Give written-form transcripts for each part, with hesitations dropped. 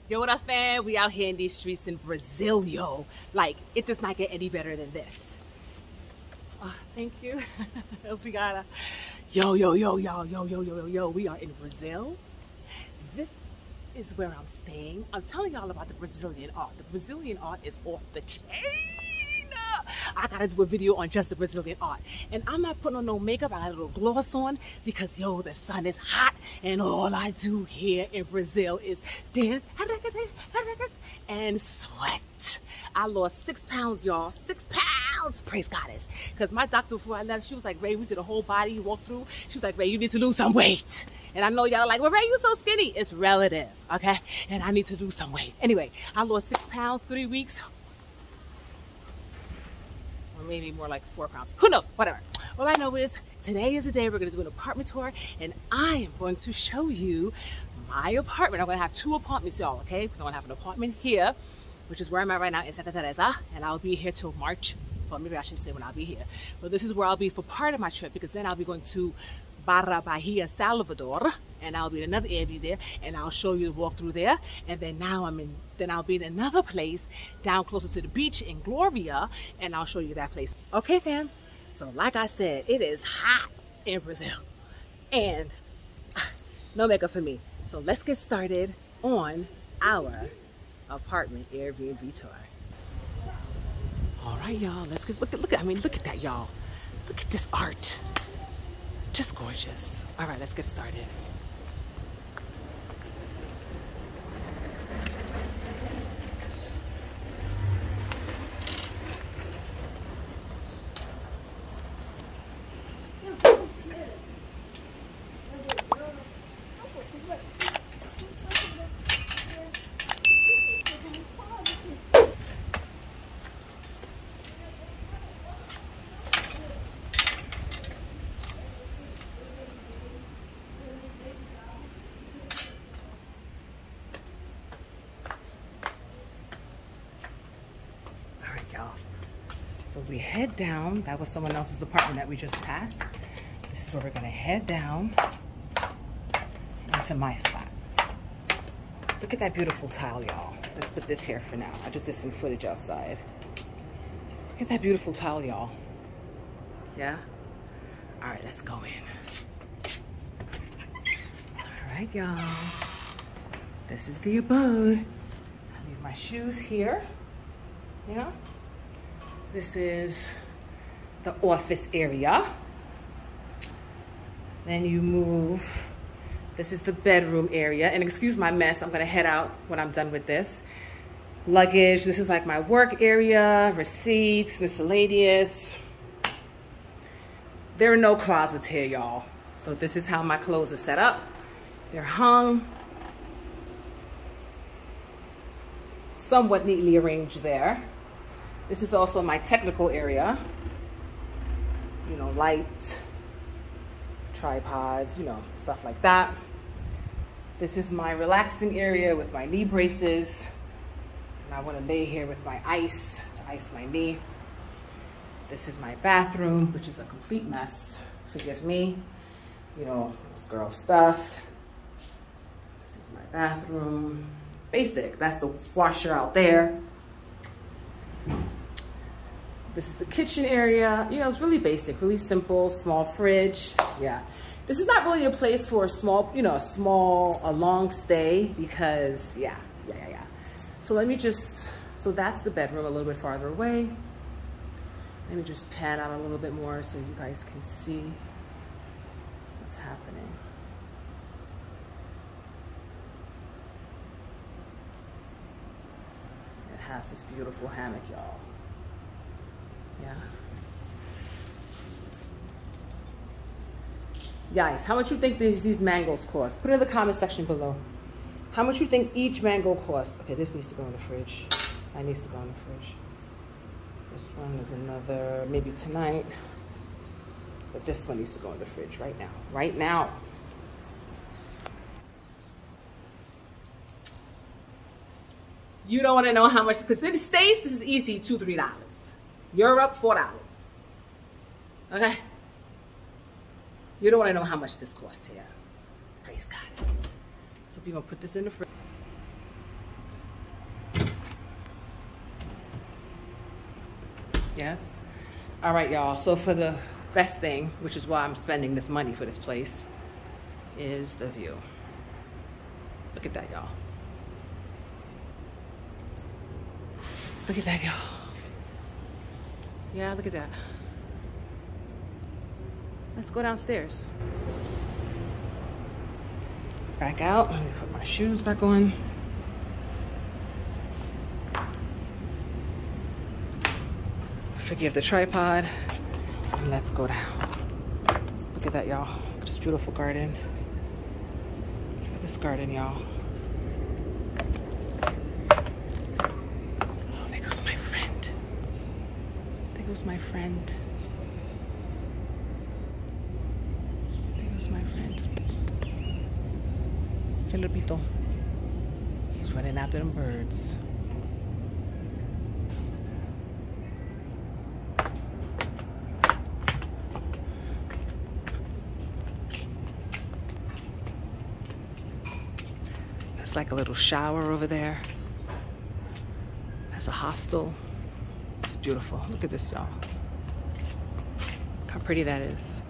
Yo, what up, fam? We out here in these streets in Brazil, yo. Like, it does not get any better than this. Oh, thank you. Obrigada. Yo, we are in Brazil. This is where I'm staying. I'm telling y'all about the Brazilian art. The Brazilian art is off the chain. I gotta do a video on just the Brazilian art. And I'm not putting on no makeup. I got a little gloss on because, yo, the sun is hot and all I do here in Brazil is dance and sweat. I lost 6 pounds, y'all. 6 pounds. Praise Goddess. Because my doctor, before I left, she was like, Ray, we did a whole body walk through. She was like, Ray, you need to lose some weight. And I know y'all are like, well, Ray, you so skinny. It's relative, okay? And I need to lose some weight. Anyway, I lost 6 pounds, 3 weeks. Maybe more like 4 pounds. Who knows? Whatever. All I know is today is the day we're going to do an apartment tour, and I am going to show you my apartment. I'm going to have 2 apartments, y'all, okay? Because I'm going to have an apartment here, which is where I'm at right now in Santa Teresa, and I'll be here till March. Well, maybe I shouldn't say when I'll be here. But this is where I'll be for part of my trip, because then I'll be going to Barra Bahia, Salvador, and I'll be in another Airbnb there, and I'll show you the walk through there. And then then I'll be in another place down closer to the beach in Gloria, and I'll show you that place. Okay, fam? So like I said, it is hot in Brazil, and no makeup for me. So let's get started on our apartment Airbnb tour. All right, y'all, let's get, look at that, y'all. Look at this art. Just gorgeous. All right, let's get started. So we head down. That was someone else's apartment that we just passed. This is where we're gonna head down into my flat. Look at that beautiful tile, y'all. Let's put this here for now. I just did some footage outside. Look at that beautiful tile, y'all. Yeah? All right, let's go in. All right, y'all. This is the abode. I leave my shoes here. Yeah? This is the office area. Then you move. This is the bedroom area. And excuse my mess, I'm gonna head out when I'm done with this. Luggage, this is like my work area, receipts, miscellaneous. There are no closets here, y'all. So this is how my clothes are set up. They're hung somewhat neatly arranged there. This is also my technical area, you know, light, tripods, you know, stuff like that. This is my relaxing area with my knee braces. And I want to lay here with my ice to ice my knee. This is my bathroom, which is a complete mess. Forgive me, you know, this girl stuff. This is my bathroom. Basic, that's the washer out there. This is the kitchen area. You know, it's really basic, really simple, small fridge. Yeah. This is not really a place for a small, you know, a long stay because, yeah. So let me just, so that's the bedroom a little bit farther away. Let me just pan out a little bit more so you guys can see what's happening. It has this beautiful hammock, y'all. Yeah. Guys, how much you think these mangoes cost? Put it in the comment section below. How much you think each mango costs? Okay, this needs to go in the fridge. That needs to go in the fridge. This one is another, maybe tonight. But this one needs to go in the fridge right now. Right now. You don't want to know how much, because in the States, this is easy, $2, $3. Europe, $4. Okay? You don't want to know how much this cost here. Praise God. So we're going to put this in the fridge. Yes. All right, y'all. So for the best thing, which is why I'm spending this money for this place, is the view. Look at that, y'all. Look at that, y'all. Yeah, look at that. Let's go downstairs. Back out. Let me put my shoes back on. Forgive the tripod. And let's go down. Look at that, y'all. Look at this beautiful garden. Look at this garden, y'all. Oh, there goes my friend. There goes my friend. There goes my friend. Filipito. He's running after them birds. There's like a little shower over there. There's a hostel. It's beautiful. Look at this, y'all. How pretty that is.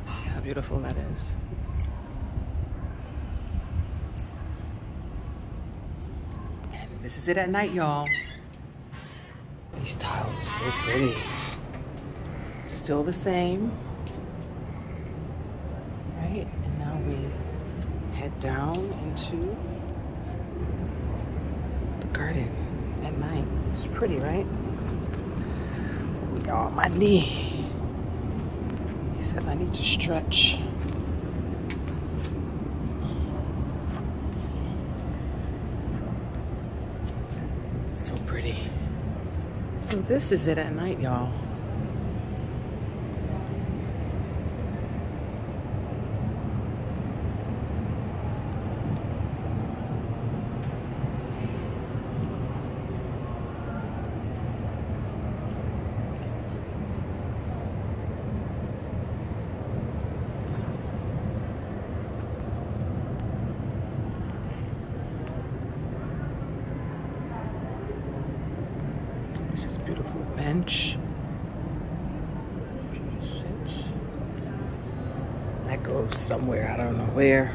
How beautiful that is. And this is it at night, y'all. These tiles are so pretty. Still the same. Right? And now we head down into the garden at night. It's pretty, right? Y'all, my knee. He says I need to stretch. So pretty. So this is it at night, y'all. Beautiful bench. Sit. That goes somewhere, I don't know where.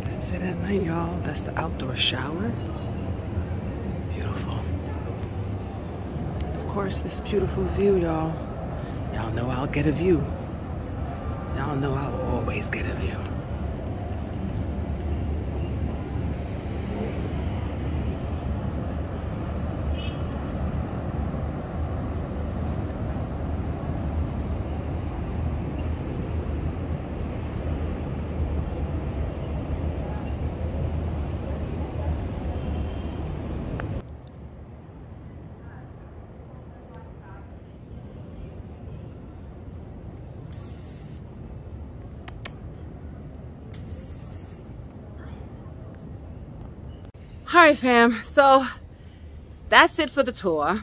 This is it at night, y'all. That's the outdoor shower. Beautiful. Of course, this beautiful view, y'all. Y'all know I'll get a view. Y'all know I'll always get a view. All right, fam, so that's it for the tour.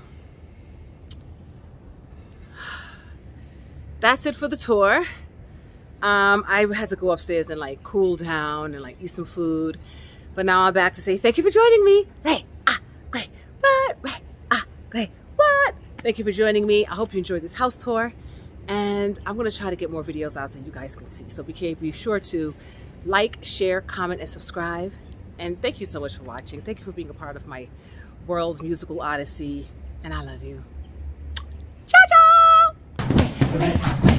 That's it for the tour. I had to go upstairs and like cool down and like eat some food. But now I'm back to say thank you for joining me. Hey, great, what? Great, what? Thank you for joining me. I hope you enjoyed this house tour. And I'm gonna try to get more videos out so you guys can see. So be sure to like, share, comment, and subscribe. And thank you so much for watching. Thank you for being a part of my world's musical odyssey. And I love you. Ciao, ciao!